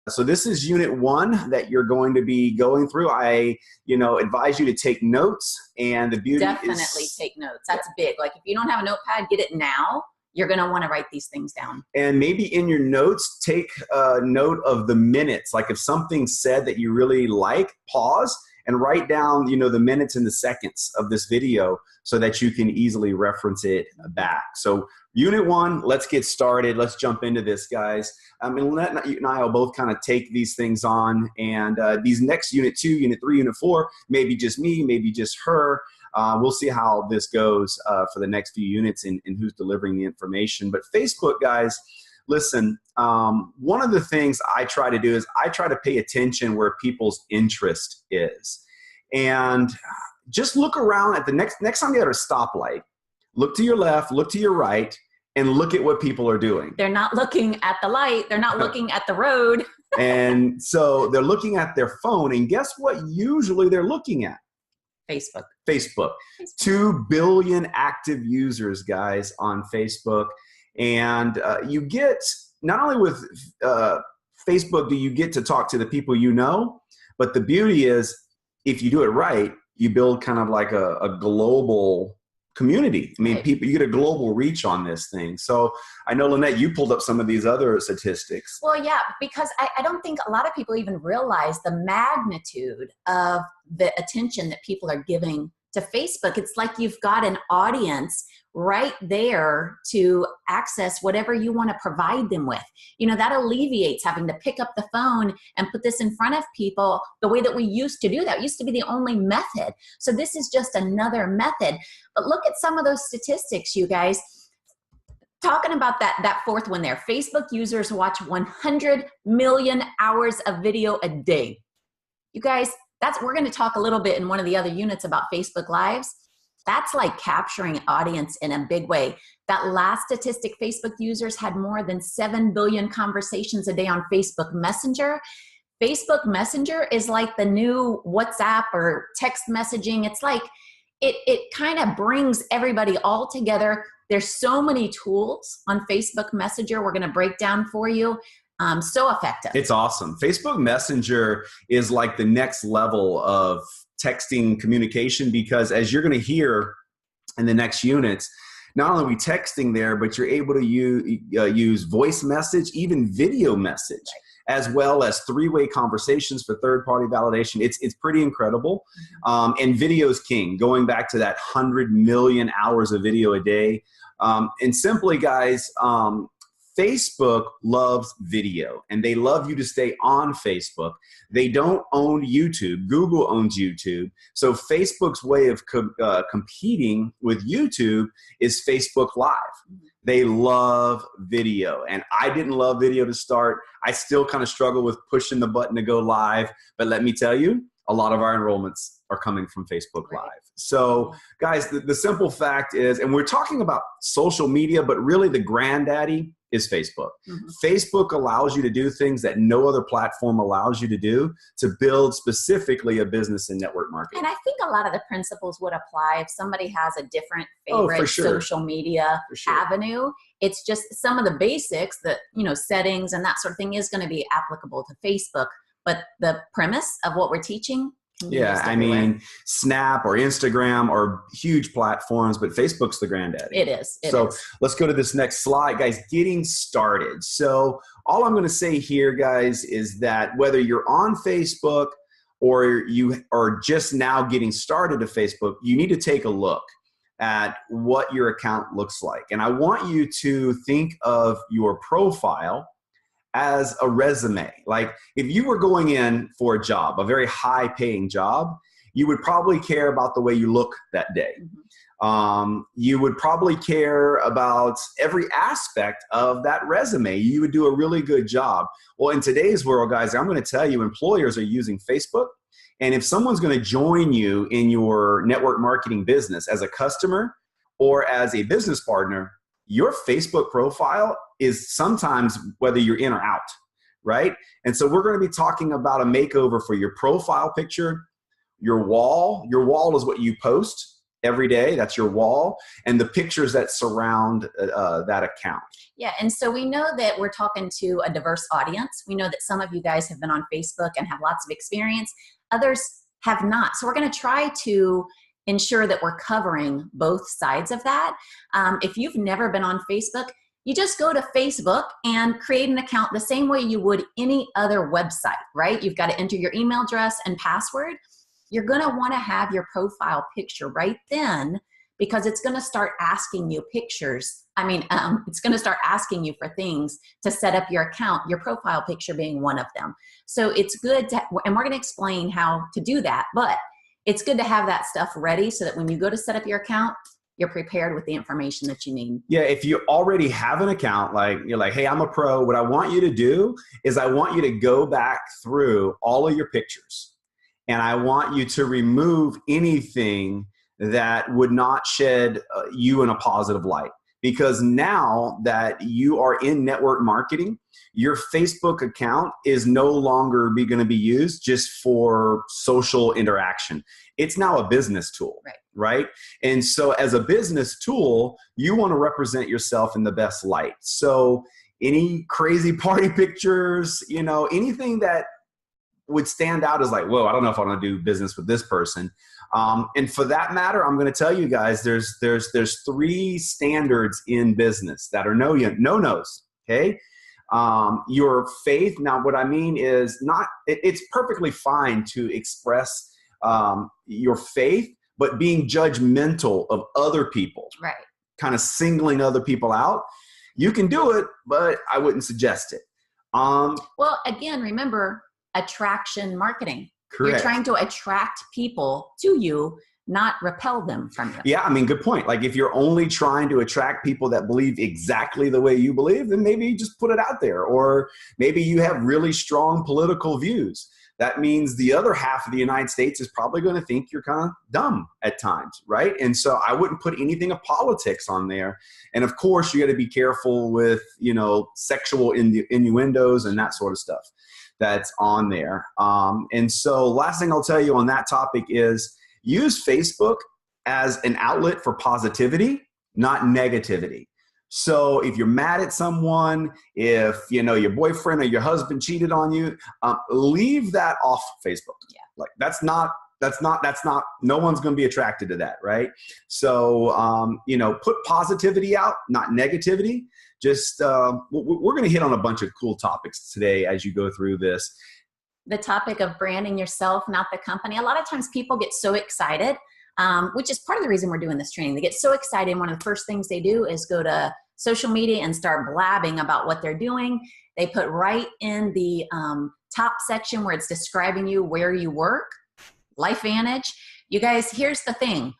So this is unit 1 that you're going to be going through. I, advise you to take notes, and the beauty definitely take notes. That's big. Like if you don't have a notepad, get it now. You're going to want to write these things down. And maybe in your notes, take a note of the minutes. Like if something's said that you really like, pause and write down, the minutes and the seconds of this video so that you can easily reference it back. So unit 1, let's get started. Let's jump into this, guys. And Lynette and I will both kind of take these things on. And these next unit 2, unit 3, unit 4, maybe just me, maybe just her. We'll see how this goes for the next few units and who's delivering the information. But Facebook, guys, listen, one of the things I try to do is I try to pay attention where people's interest is. And just look around at the next time you're at a stoplight, look to your left, look to your right, and look at what people are doing. They're not looking at the light. They're not looking at the road. And so they're looking at their phone. And guess what usually they're looking at? Facebook. 2 billion active users, guys, on Facebook. And you get, not only with Facebook do you get to talk to the people you know, but the beauty is if you do it right, you build kind of like a global community. I mean, right. People, you get a global reach on this thing. So I know, Lynette, you pulled up some of these other statistics. Well, yeah, because I don't think a lot of people even realize the magnitude of the attention that people are giving to Facebook. It's like you've got an audience right there to access whatever you want to provide them with. That alleviates having to pick up the phone and put this in front of people the way that we used to do that. It used to be the only method. So this is just another method. But look at some of those statistics, you guys. Talking about that fourth one there, Facebook users watch 100 million hours of video a day. You guys, we're going to talk a little bit in one of the other units about Facebook Lives. That's like capturing audience in a big way. That last statistic, Facebook users had more than 7 billion conversations a day on Facebook Messenger. Facebook Messenger is like the new WhatsApp or text messaging. It's like it kind of brings everybody all together. There's so many tools on Facebook Messenger we're going to break down for you. So effective. It's awesome. Facebook Messenger is like the next level of texting communication, because as you're going to hear in the next units, not only are we texting there, but you're able to use voice message, even video message, as well as 3-way conversations for third-party validation. It's pretty incredible. And video is king, going back to that 100 million hours of video a day. And simply, guys, Facebook loves video, and they love you to stay on Facebook. They don't own YouTube. Google owns YouTube. So Facebook's way of competing with YouTube is Facebook Live. They love video, and I didn't love video to start. I still kind of struggle with pushing the button to go live, but let me tell you, a lot of our enrollments are coming from Facebook Live. So guys, the simple fact is, and we're talking about social media, but really the granddaddy is Facebook. Facebook allows you to do things that no other platform allows you to do, to build specifically a business in network marketing. And I think a lot of the principles would apply if somebody has a different favorite social media avenue. It's just some of the basics that, settings and that sort of thing is going to be applicable to Facebook. But the premise of what we're teaching, yeah, I mean, Snap or Instagram are huge platforms, but Facebook's the granddaddy. It is. So let's go to this next slide, guys. Getting started. So all I'm going to say here, guys, is that whether you're on Facebook or you are just now getting started to Facebook, you need to take a look at what your account looks like. And I want you to think of your profile as a resume. Like if you were going in for a job, a very high paying job, you would probably care about the way you look that day. You would probably care about every aspect of that resume. You would do a really good job. Well, in today's world, guys, I'm going to tell you, employers are using Facebook. And if someone's going to join you in your network marketing business as a customer or as a business partner, your Facebook profile is sometimes whether you're in or out, right? And so we're going to be talking about a makeover for your profile picture, your wall. Your wall is what you post every day. That's your wall, and the pictures that surround that account. Yeah, and so we know that we're talking to a diverse audience. We know that some of you guys have been on Facebook and have lots of experience. Others have not. So we're going to try to ensure that we're covering both sides of that. If you've never been on Facebook, you just go to Facebook and create an account the same way you would any other website, right? You've got to enter your email address and password. You're going to want to have your profile picture right then, because it's going to start asking you it's going to start asking you for things to set up your account, your profile picture being one of them. So it's good to, and we're going to explain how to do that, but it's good to have that stuff ready so that when you go to set up your account, you're prepared with the information that you need. Yeah, if you already have an account, like you're like, hey, I'm a pro, what I want you to do is I want you to go back through all of your pictures, and I want you to remove anything that would not shed you in a positive light. Because now that you are in network marketing, your Facebook account is no longer going to be used just for social interaction. It's now a business tool, right? And so as a business tool, you want to represent yourself in the best light. So any crazy party pictures, anything that would stand out as like, whoa, I don't know if I want to do business with this person. And for that matter, I'm going to tell you guys, there's 3 standards in business that are no-nos, okay? Your faith. Now, what I mean is it's perfectly fine to express your faith, but being judgmental of other people, right? Kind of singling other people out. You can do it, but I wouldn't suggest it. Well, again, remember attraction marketing. Correct. You're trying to attract people to you, not repel them from you. Yeah, I mean, good point. Like if you're only trying to attract people that believe exactly the way you believe, then maybe just put it out there. Or maybe you have really strong political views. That means the other half of the United States is probably going to think you're kind of dumb at times, right? And so I wouldn't put anything of politics on there. And of course, you got to be careful with, sexual innuendos and that sort of stuff that's on there. And so last thing I'll tell you on that topic is use Facebook as an outlet for positivity, not negativity. So if you're mad at someone, if your boyfriend or your husband cheated on you, leave that off Facebook. Yeah. Like that's not, no one's going to be attracted to that. Right. So, put positivity out, not negativity. Just, we're going to hit on a bunch of cool topics today as you go through this. The topic of branding yourself, not the company. A lot of times people get so excited, which is part of the reason we're doing this training. They get so excited, and one of the first things they do is go to social media and start blabbing about what they're doing. They put right in the top section where it's describing you where you work, LifeVantage. You guys, here's the thing.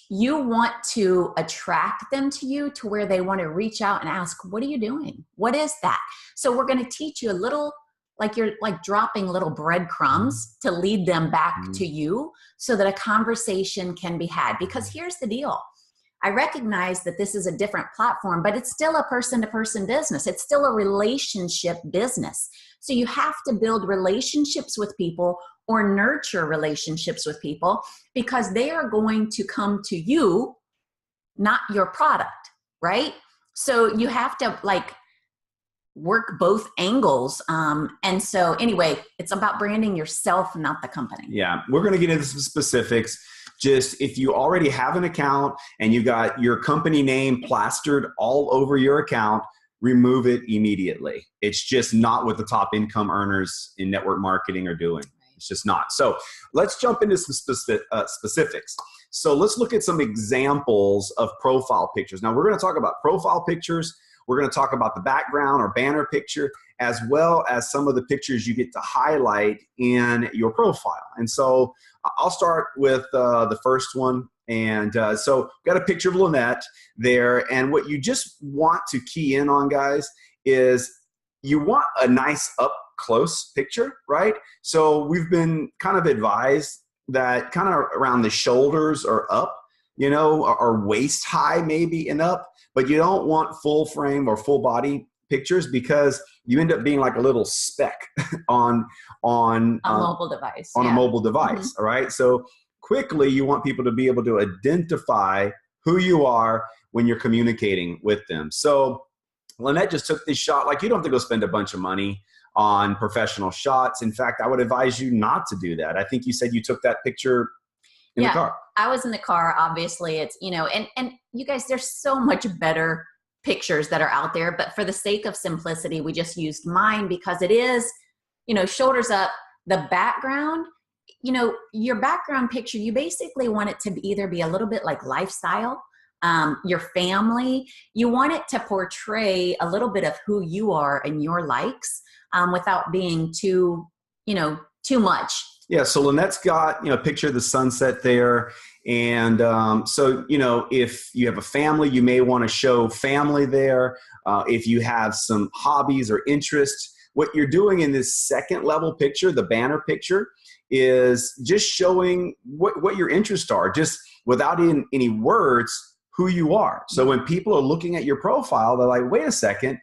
You want to attract them to you to where they want to reach out and ask, what are you doing? What is that? So we're going to teach you a little, like you're like dropping little breadcrumbs to lead them back to you so that a conversation can be had. Because here's the deal. I recognize that this is a different platform, but it's still a person-to-person business. It's still a relationship business. So you have to build relationships with people or nurture relationships with people because they are going to come to you, not your product, right? So you have to work both angles. And so anyway, it's about branding yourself, not the company. Yeah, we're going to get into some specifics. Just if you already have an account and you got your company name plastered all over your account, remove it immediately. It's just not what the top income earners in network marketing are doing. It's just not. So let's jump into some specifics. So let's look at some examples of profile pictures. Now we're going to talk about profile pictures. We're going to talk about the background or banner picture, as well as some of the pictures you get to highlight in your profile. And so I'll start with the first one. And so we've got a picture of Lynette there. And what you just want to key in on, guys, is you want a nice up close picture, right? So we've been kind of advised that kind of around the shoulders or up, or waist high maybe and up, but you don't want full frame or full body pictures because you end up being like a little speck on a mobile device. On a mobile device. All right. So quickly, you want people to be able to identify who you are when you're communicating with them. So Lynette just took this shot. Like, you don't have to go spend a bunch of money on professional shots. In fact, I would advise you not to do that. I think you said you took that picture in the car. I was in the car. Obviously, it's, and you guys, there's so much better pictures that are out there, but for the sake of simplicity, we just used mine because it is, shoulders up. The background, your background picture, you basically want it to either be a little bit like lifestyle, your family. You want it to portray a little bit of who you are and your likes, without being too much. Yeah. So Lynette's got, a picture of the sunset there. And so, if you have a family, you may want to show family there. If you have some hobbies or interests, what you're doing in this second level picture, the banner picture, is just showing what your interests are, just without any words, who you are. So when people are looking at your profile, they're like, wait a second,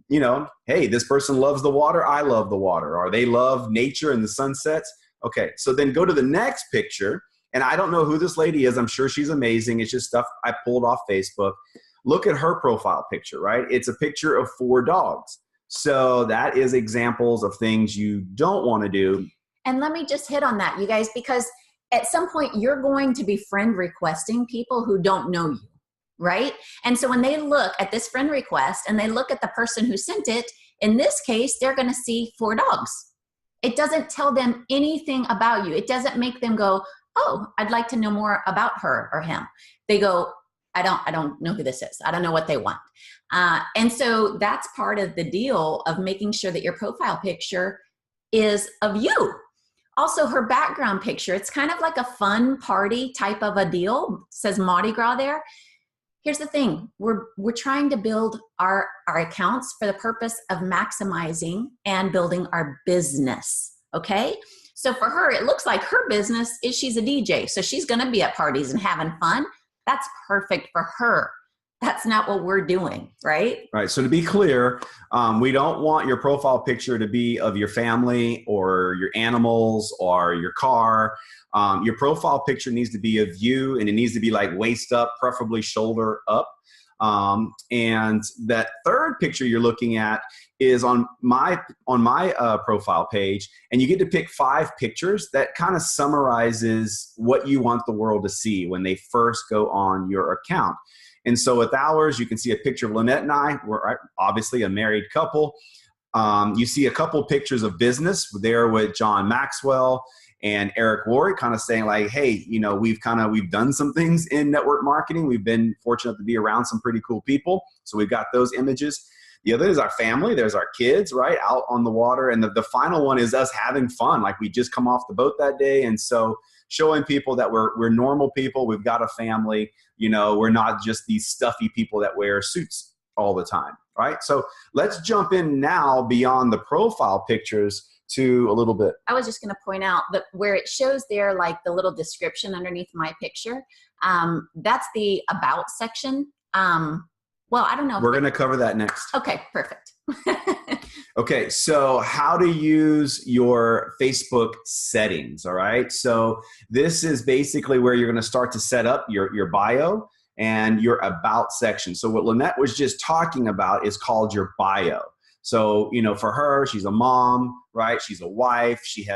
hey, this person loves the water. I love the water. Or they love nature and the sunsets. Okay. So then go to the next picture. And I don't know who this lady is. I'm sure she's amazing. It's just stuff I pulled off Facebook. Look at her profile picture, right? It's a picture of 4 dogs. So that is examples of things you don't want to do. And let me just hit on that, you guys, because at some point you're going to be friend requesting people who don't know you, right? And so when they look at this friend request and they look at the person who sent it, in this case, they're going to see 4 dogs. It doesn't tell them anything about you. It doesn't make them go, oh, I'd like to know more about her or him. They go, I don't know who this is. I don't know what they want. And so that's part of the deal of making sure that your profile picture is of you. Also, her background picture, it's kind of like a fun party type of a deal. It says Mardi Gras there. Here's the thing. We're trying to build our accounts for the purpose of maximizing and building our business. Okay? So for her, it looks like her business is she's a DJ. So she's going to be at parties and having fun. That's perfect for her. That's not what we're doing, right? Right. So to be clear, we don't want your profile picture to be of your family or your animals or your car. Your profile picture needs to be of you, and it needs to be like waist up, preferably shoulder up. And that third picture you're looking at is on my profile page, and you get to pick 5 pictures that kind of summarizes what you want the world to see when they first go on your account. And so with ours, you can see a picture of Lynette and I. We're obviously a married couple. You see a couple pictures of business there with John Maxwell and Eric Worre, kind of saying like, hey, we've done some things in network marketing. We've been fortunate to be around some pretty cool people. So we've got those images. The other is our family. There's our kids, right, out on the water. And the final one is us having fun. Like, we just come off the boat that day. And so showing people that we're normal people. We've got a family. We're not just these stuffy people that wear suits all the time, right? So let's jump in now beyond the profile pictures to a little bit. I was just going to point out that where it shows there, like the little description underneath my picture, that's the about section. Well, I don't know. We're going to cover that next. Okay, perfect. Okay, so how to use your Facebook settings, all right? So this is basically where you're going to start to set up your bio and your about section. So what Lynette was just talking about is called your bio. So, for her, she's a mom, right? She's a wife. She's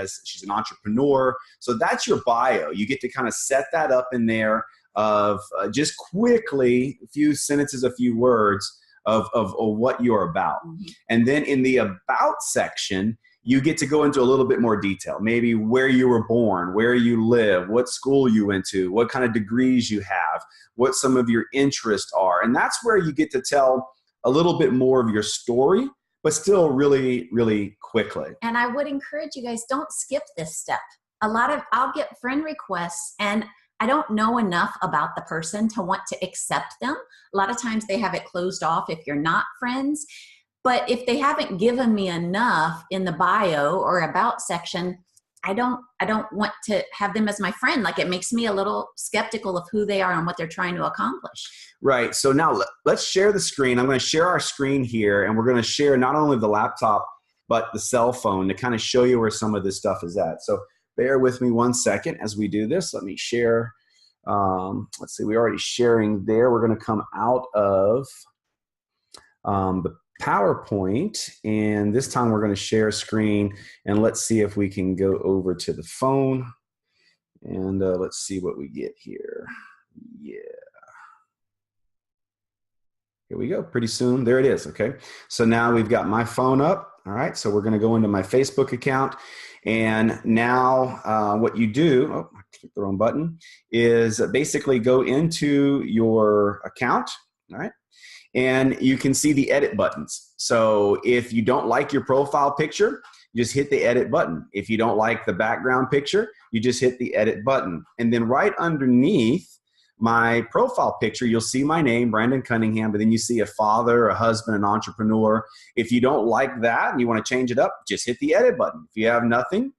an entrepreneur. So that's your bio. You get to kind of set that up in there of just quickly, a few sentences, a few words of what you're about. Mm-hmm. And then in the about section, you get to go into a little bit more detail, maybe where you were born, where you live, what school you went to, what kind of degrees you have, what some of your interests are. And that's where you get to tell a little bit more of your story, but still really, really quickly. And I would encourage you guys, don't skip this step. I'll get friend requests and I don't know enough about the person to want to accept them. A lot of times they have it closed off if you're not friends. But if they haven't given me enough in the bio or about section, I don't want to have them as my friend. Like, it makes me a little skeptical of who they are and what they're trying to accomplish. Right. So now let's share the screen. I'm going to share our screen here, and we're going to share not only the laptop, but the cell phone to kind of show you where some of this stuff is at. So bear with me one second as we do this. Let me share. Let's see, we're already sharing there. We're going to come out of the PowerPoint, and this time we're going to share screen, and let's see if we can go over to the phone, and let's see what we get here. Yeah. Here we go, pretty soon. There it is, okay? So now we've got my phone up, all right? So we're gonna go into my Facebook account, and now what you do, oh, I clicked the wrong button, is basically go into your account, all right? And you can see the edit buttons. So if you don't like your profile picture, you just hit the edit button. If you don't like the background picture, you just hit the edit button. And then right underneath my profile picture, you'll see my name, Brandon Cunningham, but then you see a father, a husband, an entrepreneur. If you don't like that and you want to change it up, just hit the edit button. If you have nothing,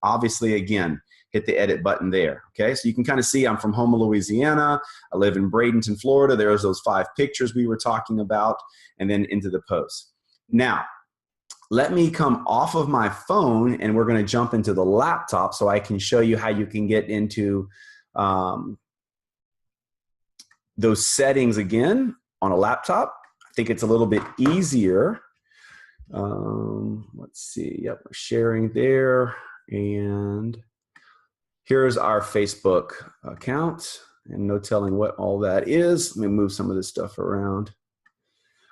obviously, again, hit the edit button there, okay? So you can kind of see I'm from Houma, Louisiana. I live in Bradenton, Florida. There's those 5 pictures we were talking about, and then into the post. Now, let me come off of my phone, and we're going to jump into the laptop so I can show you how you can get into those settings again on a laptop. I think it's a little bit easier. Let's see. Yep, we're sharing there, and here's our Facebook account, and no telling what all that is. Let me move some of this stuff around.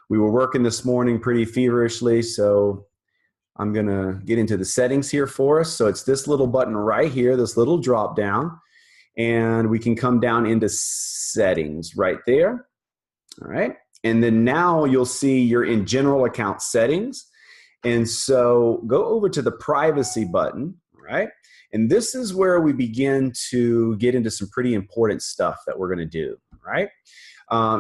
We were working this morning pretty feverishly, so I'm gonna get into the settings here for us. So it's this little button right here, this little drop down, and we can come down into settings right there, all right? And then now you'll see you're in general account settings. And so go over to the privacy button, right? And this is where we begin to get into some pretty important stuff that we're going to do, right?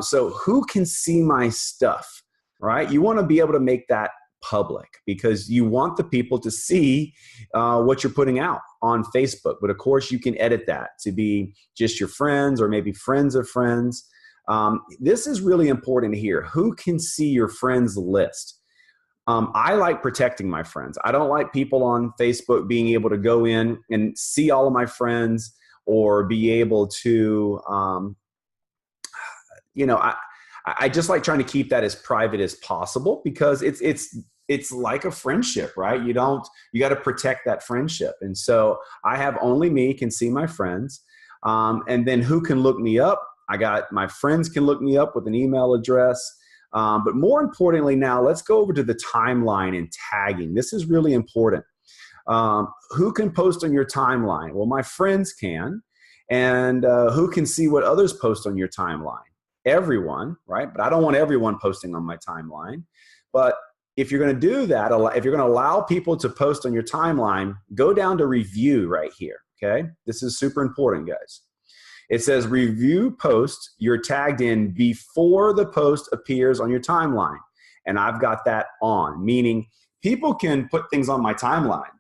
So who can see my stuff, right? You want to be able to make that public because you want the people to see what you're putting out on Facebook. But of course, you can edit that to be just your friends or maybe friends of friends. This is really important here. Who can see your friends list? I like protecting my friends. I don't like people on Facebook being able to go in and see all of my friends or be able to, I just like trying to keep that as private as possible because it's like a friendship, right? You got to protect that friendship. And so I have only me can see my friends. And then who can look me up? I got my friends can look me up with an email address. But more importantly now, let's go over to the timeline and tagging. This is really important. Who can post on your timeline? Well, my friends can. And who can see what others post on your timeline? Everyone, right? But I don't want everyone posting on my timeline. But if you're going to do that, if you're going to allow people to post on your timeline, go down to review right here, okay? This is super important, guys. It says review post you're tagged in before the post appears on your timeline. And I've got that on, meaning people can put things on my timeline,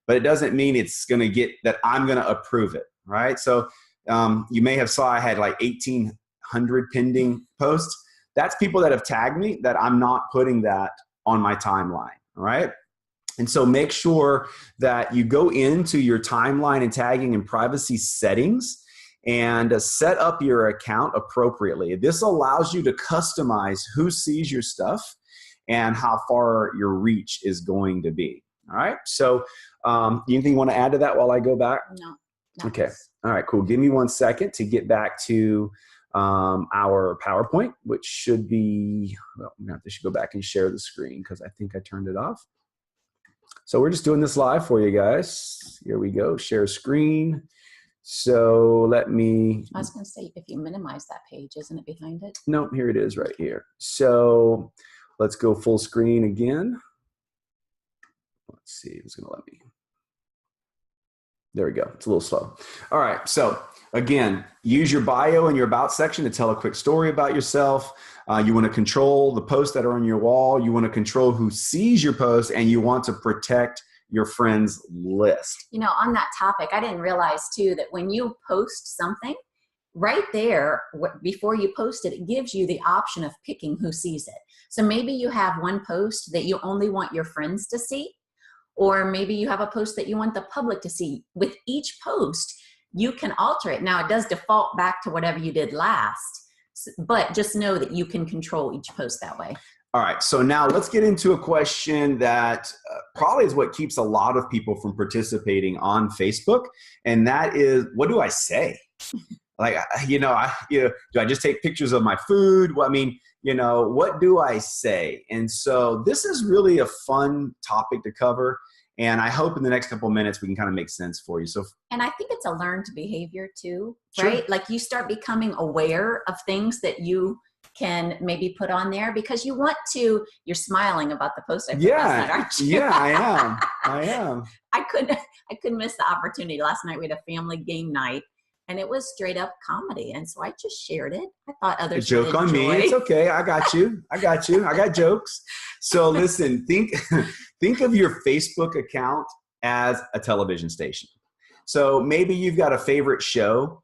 but it doesn't mean it's going to get that I'm going to approve it, right? So you may have saw I had like 1,800 pending posts. That's people that have tagged me that I'm not putting that on my timeline, all right? And so make sure that you go into your timeline and tagging and privacy settings and set up your account appropriately. This allows you to customize who sees your stuff and how far your reach is going to be. All right. So anything you want to add to that while I go back? No. Okay. All right, cool. Give me 1 second to get back to our PowerPoint, which should be, well, I should go back and share the screen because I think I turned it off. So we're just doing this live for you guys. Here we go. Share screen. So let me. I was going to say, if you minimize that page, isn't it behind it? No, here it is right here. So let's go full screen again. Let's see, it's going to let me. There we go. It's a little slow. All right. So again, use your bio and your about section to tell a quick story about yourself. You want to control the posts that are on your wall. You want to control who sees your post, and you want to protect your friends list. You know, on that topic, I didn't realize too that when you post something right there, before you post it, it gives you the option of picking who sees it. So maybe you have one post that you only want your friends to see, or maybe you have a post that you want the public to see. With each post, you can alter it. Now, it does default back to whatever you did last, but just know that you can control each post that way. All right, so now let's get into a question that probably is what keeps a lot of people from participating on Facebook, and that is, what do I say? Like, do I just take pictures of my food? Well, I mean, what do I say? And so this is really a fun topic to cover. And I hope in the next couple of minutes we can kind of make sense for you. And I think it's a learned behavior too, Sure. right? Like you start becoming aware of things that you can maybe put on there because you want to. You're smiling about the post I put last night, aren't you? Yeah, I am. I couldn't miss the opportunity. Last night we had a family game night, and it was straight up comedy. And so I just shared it. I thought others would enjoy. Joke on me. It's okay. I got you. I got jokes. So listen, think of your Facebook account as a television station. So maybe you've got a favorite show,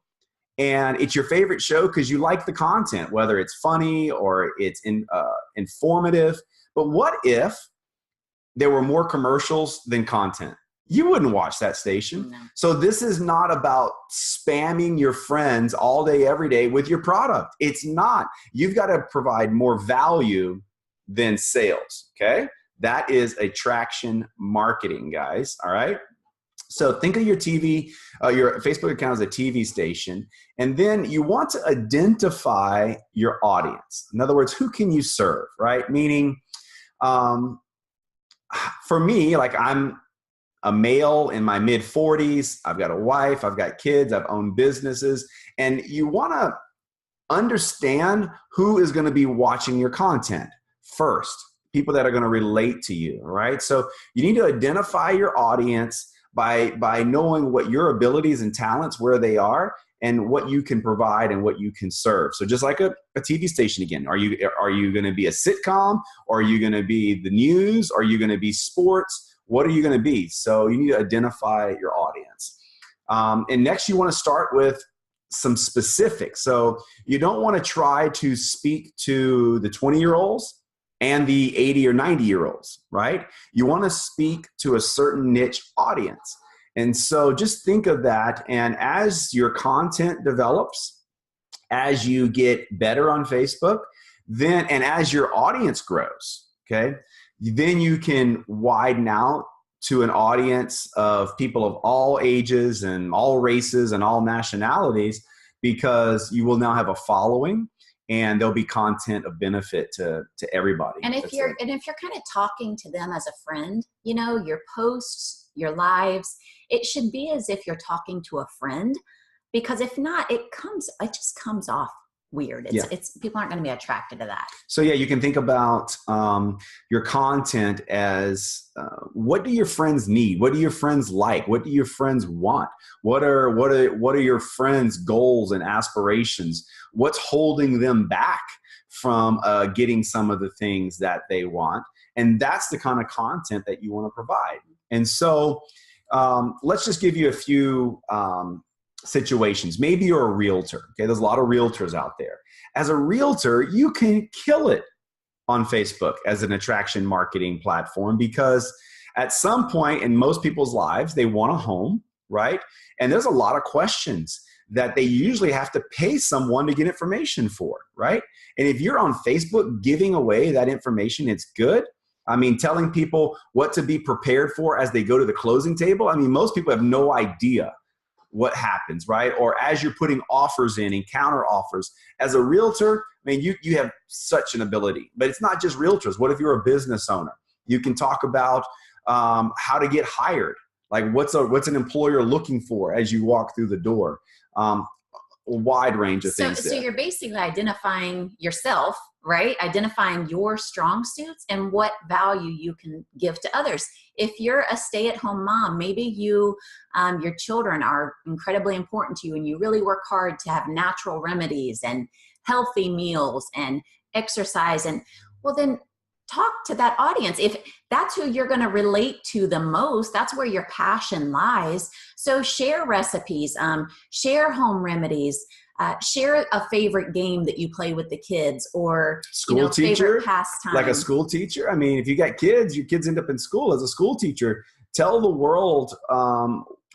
and it's your favorite show because you like the content, whether it's funny or it's informative. But what if there were more commercials than content? You wouldn't watch that station. No. So this is not about spamming your friends all day, every day with your product. It's not. You've got to provide more value than sales, okay? That is attraction marketing, guys, all right? So think of your your Facebook account as a TV station, and then you want to identify your audience. In other words, who can you serve, right? Meaning, for me, like I'm a male in my mid-40s. I've got a wife. I've got kids. I've owned businesses. And you want to understand who is going to be watching your content first, people that are going to relate to you, right? So you need to identify your audience by knowing what your abilities and talents, where they are, and what you can provide and what you can serve. So just like a TV station again, are you going to be a sitcom? Or are you going to be the news? Or are you going to be sports? What are you going to be? So you need to identify your audience. And next you want to start with some specifics. So you don't want to try to speak to the 20-year-olds and the 80 or 90-year-olds, right? You want to speak to a certain niche audience. And so just think of that. And as your content develops, as you get better on Facebook, and as your audience grows, okay, then you can widen out to an audience of people of all ages and all races and all nationalities, because you will now have a following and there'll be content of benefit to everybody. And if you're kind of talking to them as a friend, your posts, your lives, it should be as if you're talking to a friend, because if not, it just comes off weird. It's people aren't going to be attracted to that. So yeah, you can think about your content as what do your friends need? What do your friends like? What do your friends want? What are your friends' goals and aspirations? What's holding them back from getting some of the things that they want? And that's the kind of content that you want to provide. And so let's just give you a few situations. Maybe you're a realtor. Okay, there's a lot of realtors out there. As a realtor, you can kill it on Facebook as an attraction marketing platform, because at some point in most people's lives, they want a home, right? And there's a lot of questions that they usually have to pay someone to get information for, right? And if you're on Facebook giving away that information, it's good. I mean, telling people what to be prepared for as they go to the closing table. I mean, most people have no idea what happens, right? Or as you're putting offers in and counter offers. As a realtor, I mean, you have such an ability, but it's not just realtors. What if you're a business owner? You can talk about how to get hired. Like what's an employer looking for as you walk through the door? A wide range of things. So you're basically identifying yourself, right? Identifying your strong suits and what value you can give to others. If you're a stay-at-home mom, maybe your children are incredibly important to you and you really work hard to have natural remedies and healthy meals and exercise. And well, then talk to that audience. If that's who you're going to relate to the most, that's where your passion lies. So share recipes, share home remedies, share a favorite game that you play with the kids, or school teacher, favorite pastime. Like a school teacher. I mean, if you got kids, your kids end up in school. As a school teacher, tell the world,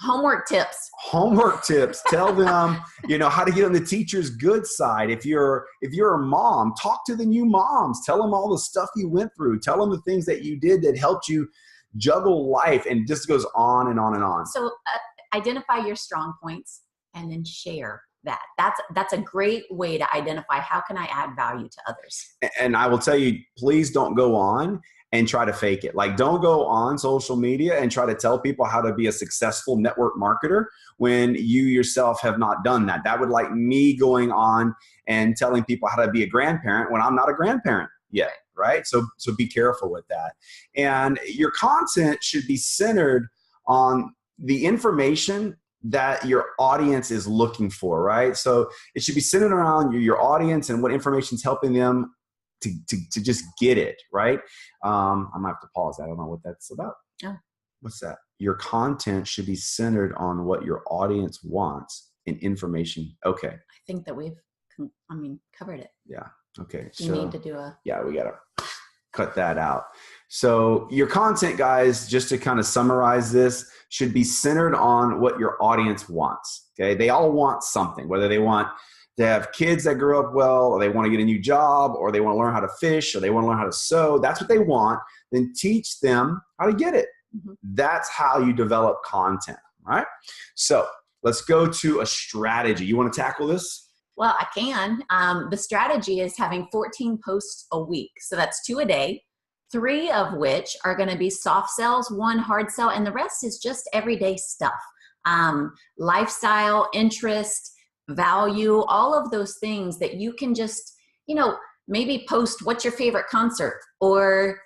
homework tips. Tell them, how to get on the teacher's good side. If you're a mom, talk to the new moms. Tell them all the stuff you went through. Tell them the things that you did that helped you juggle life, and just goes on and on and on. So identify your strong points and then share that. That's a great way to identify how can I add value to others. And I will tell you, please don't go on and try to fake it. Like, don't go on social media and try to tell people how to be a successful network marketer when you yourself have not done that. That would like me going on and telling people how to be a grandparent when I'm not a grandparent yet, right? So be careful with that. And your content should be centered on the information that your audience is looking for, right? So it should be centered around your audience and what information is helping them to just get it, right? I might have to pause that. I don't know what that's about. Oh. What's that? Your content should be centered on what your audience wants and information. Okay. I think that we've, covered it. Yeah. Okay. You need to do Yeah, we got to cut that out. So your content, guys, just to kind of summarize this, should be centered on what your audience wants. Okay. They all want something, whether they want to have kids that grow up well, or they want to get a new job, or they want to learn how to fish, or they want to learn how to sew. That's what they want. Then teach them how to get it. Mm-hmm. That's how you develop content, right? So let's go to a strategy. You want to tackle this? Well, I can. The strategy is having 14 posts a week. So that's 2 a day, 3 of which are going to be soft sells, 1 hard sell, and the rest is just everyday stuff. Lifestyle, interest, value, all of those things that you can just, maybe post what's your favorite concert, or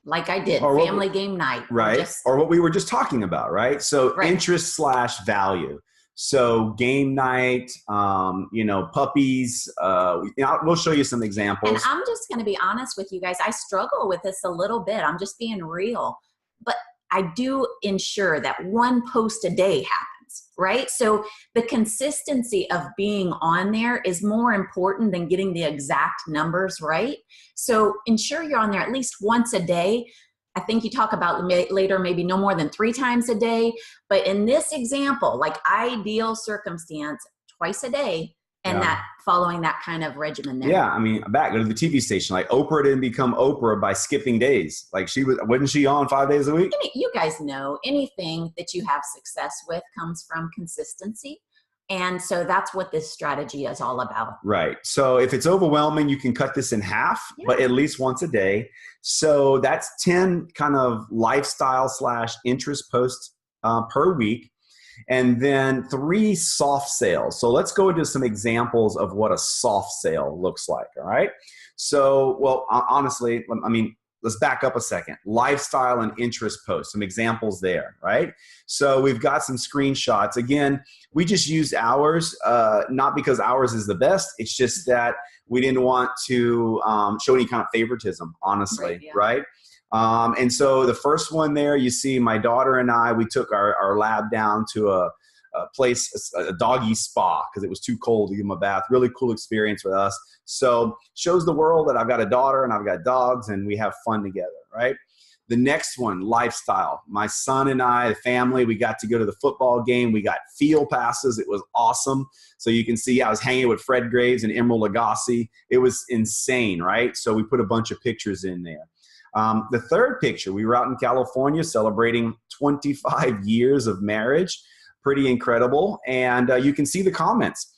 like I did, family game night. Right. Or what we were just talking about, right? So interest / value. So game night, puppies, we'll show you some examples. And I'm just going to be honest with you guys. I struggle with this a little bit. I'm just being real, but I do ensure that 1 post a day happens. Right? So the consistency of being on there is more important than getting the exact numbers right. So ensure you're on there at least once a day. I think you talk about later, maybe no more than 3 times a day. But in this example, like ideal circumstance, twice a day, and that following that kind of regimen there. Yeah, go to the TV station. Like Oprah didn't become Oprah by skipping days. Like wasn't she on 5 days a week? You guys know anything that you have success with comes from consistency. And so that's what this strategy is all about. Right. So if it's overwhelming, you can cut this in half, but at least once a day. So that's 10 kind of lifestyle / interest posts per week. And then 3 soft sales. So let's go into some examples of what a soft sale looks like. All right. So, honestly, let's back up a second. Lifestyle and interest posts, some examples there, right? So we've got some screenshots. Again, we just used ours, not because ours is the best. It's just that we didn't want to show any kind of favoritism, honestly, right? And so the first one there, you see my daughter and I, we took our lab down to a place, a doggy spa, because it was too cold to give him a bath. Really cool experience with us. So shows the world that I've got a daughter and I've got dogs and we have fun together, right? The next one, lifestyle. My son and I, the family, we got to go to the football game. We got field passes. It was awesome. So you can see I was hanging with Fred Graves and Emeril Lagasse. It was insane, right? So we put a bunch of pictures in there. The third picture, we were out in California celebrating 25 years of marriage. Pretty incredible. And you can see the comments.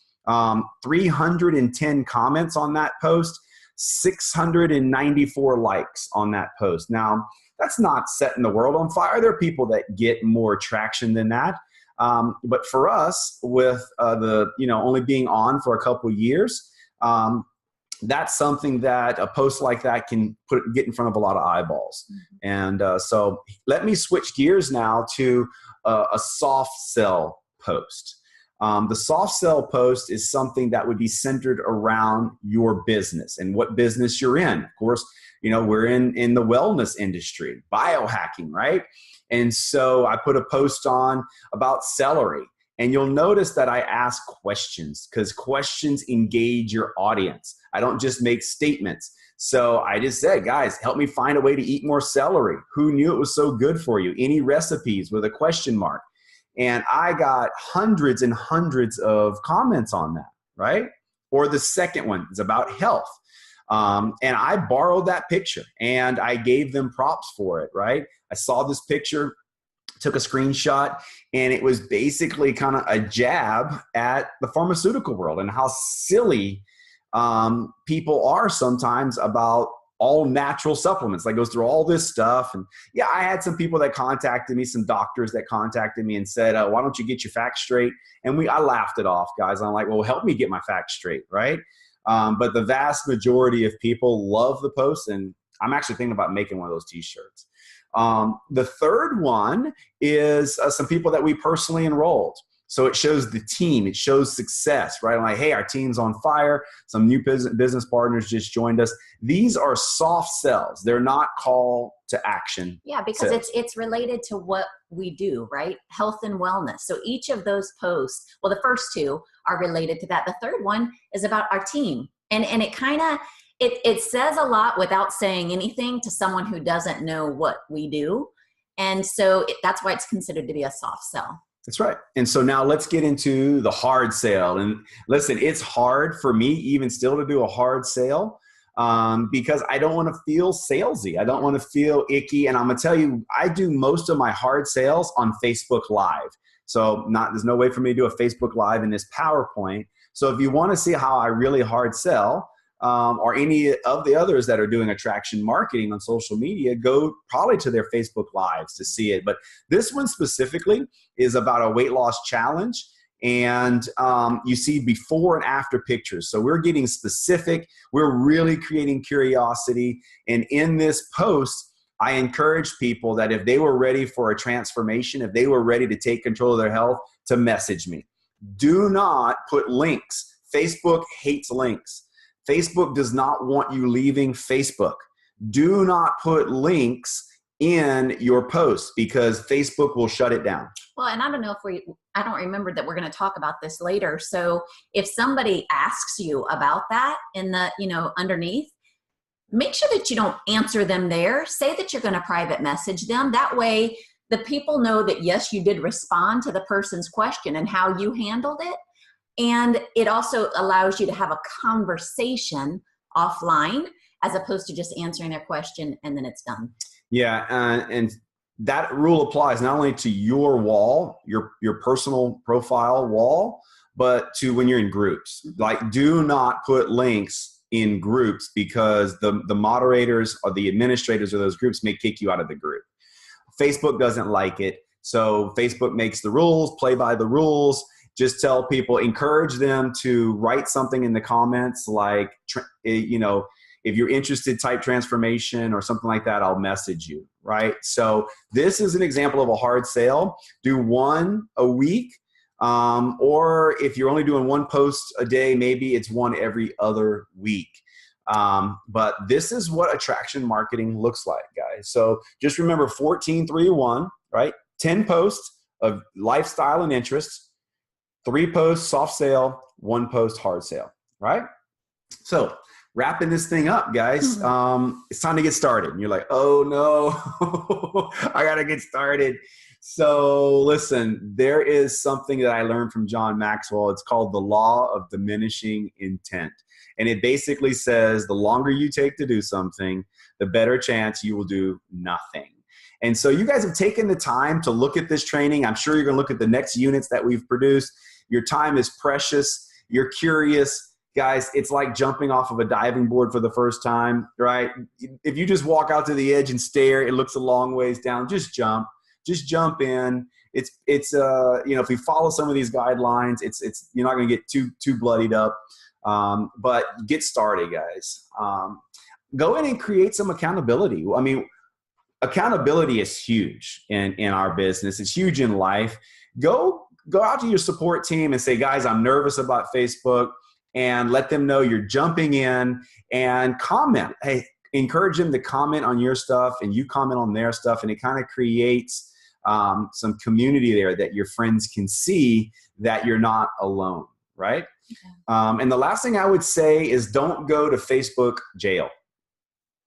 310 comments on that post, 694 likes on that post. Now, that's not setting the world on fire. There are people that get more traction than that. But for us, with only being on for a couple of years, that's something that a post like that can get in front of a lot of eyeballs. Mm-hmm. And so let me switch gears now to a soft sell post. The soft sell post is something that would be centered around your business and what business you're in. Of course, we're in the wellness industry, biohacking, right? And so I put a post on about celery. And you'll notice that I ask questions because questions engage your audience. I don't just make statements. So I just said, guys, help me find a way to eat more celery. Who knew it was so good for you? Any recipes with a question mark? And I got hundreds and hundreds of comments on that, right? Or the second one is about health. And I borrowed that picture and I gave them props for it, right? I saw this picture, took a screenshot, and it was basically kind of a jab at the pharmaceutical world and how silly people are sometimes about all natural supplements. Like, goes through all this stuff. And yeah, I had some people that contacted me, some doctors that contacted me and said, why don't you get your facts straight? And I laughed it off, guys. I'm like, well, help me get my facts straight, right? But the vast majority of people love the post, and I'm actually thinking about making one of those t-shirts. The third one is some people that we personally enrolled. So it shows the team, it shows success, right? I'm like, hey, our team's on fire. Some new business partners just joined us. These are soft sells. They're not call to action. Yeah, because it's related to what we do, right? Health and wellness. So each of those posts, well, the first two are related to that. The third one is about our team. And it kind of, it says a lot without saying anything to someone who doesn't know what we do. And so that's why it's considered to be a soft sell. That's right. And so now let's get into the hard sale. And listen, it's hard for me even still to do a hard sale because I don't want to feel salesy. I don't want to feel icky. And I'm going to tell you, I do most of my hard sales on Facebook Live. So there's no way for me to do a Facebook Live in this PowerPoint. So if you want to see how I really hard sell, or any of the others that are doing attraction marketing on social media, go probably to their Facebook Lives to see it. But this one specifically is about a weight loss challenge. And you see before and after pictures. So we're getting specific. We're really creating curiosity. And in this post, I encourage people that if they were ready for a transformation, if they were ready to take control of their health, to message me. Do not put links. Facebook hates links. Facebook does not want you leaving Facebook. Do not put links in your posts because Facebook will shut it down. Well, and I don't know if I don't remember that we're going to talk about this later. So if somebody asks you about that in the, underneath, make sure that you don't answer them there. Say that you're going to private message them. That way the people know that, yes, you did respond to the person's question and how you handled it. And it also allows you to have a conversation offline as opposed to just answering their question and then it's done. Yeah, and that rule applies not only to your wall, your personal profile wall, but to when you're in groups. Like, do not put links in groups because the moderators or the administrators of those groups may kick you out of the group. Facebook doesn't like it. So Facebook makes the rules, play by the rules. Just tell people, encourage them to write something in the comments like, if you're interested, type transformation or something like that, I'll message you, right? So this is an example of a hard sale. Do one a week, or if you're only doing one post a day, maybe it's one every other week. But this is what attraction marketing looks like, guys. So just remember 14-3-1, right? 10 posts of lifestyle and interests. 3 posts, soft sale, 1 post, hard sale, right? So wrapping this thing up, guys, it's time to get started. And you're like, oh no, I got to get started. So listen, there is something that I learned from John Maxwell. It's called the law of diminishing intent. And it basically says the longer you take to do something, the better chance you will do nothing. And so you guys have taken the time to look at this training. I'm sure you're going to look at the next units that we've produced. Your time is precious. You're curious. Guys, it's like jumping off of a diving board for the first time, right? If you just walk out to the edge and stare, it looks a long ways down. Just jump. Just jump in. It's if we follow some of these guidelines, it's you're not going to get too bloodied up. But get started, guys. Go in and create some accountability. I mean, accountability is huge in our business. It's huge in life. Go out to your support team and say, guys, I'm nervous about Facebook, and let them know you're jumping in and comment. Hey, encourage them to comment on your stuff and you comment on their stuff. And it kind of creates some community there that your friends can see that you're not alone, right? Okay. And the last thing I would say is don't go to Facebook jail.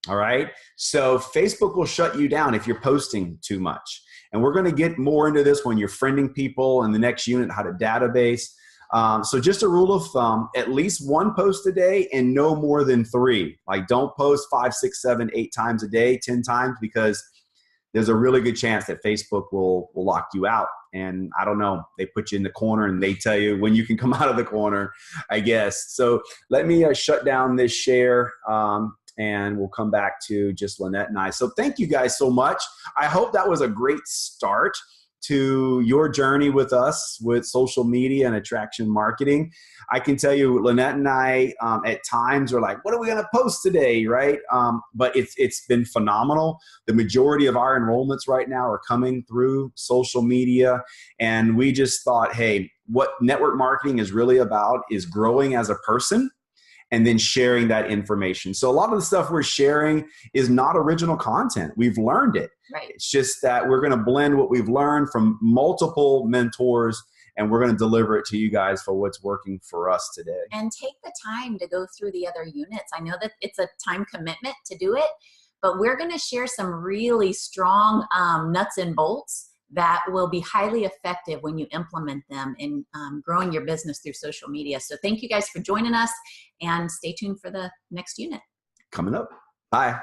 All right. So Facebook will shut you down if you're posting too much. And we're going to get more into this when you're friending people in the next unit, how to database. So just a rule of thumb, at least one post a day and no more than 3. Like don't post 5, 6, 7, 8 times a day, 10 times, because there's a really good chance that Facebook will lock you out. And I don't know, they put you in the corner and they tell you when you can come out of the corner, I guess. So let me shut down this share. And we'll come back to just Lynette and I. So thank you guys so much. I hope that was a great start to your journey with us with social media and attraction marketing. I can tell you, Lynette and I at times are like, what are we going to post today, right? But it's been phenomenal. The majority of our enrollments right now are coming through social media. And we just thought, hey, what network marketing is really about is growing as a person and then sharing that information. So a lot of the stuff we're sharing is not original content. We've learned it. Right. It's just that we're going to blend what we've learned from multiple mentors, and we're going to deliver it to you guys for what's working for us today. And take the time to go through the other units. I know that it's a time commitment to do it, but we're going to share some really strong nuts and bolts that will be highly effective when you implement them in growing your business through social media. So thank you guys for joining us, and stay tuned for the next unit. Coming up. Bye.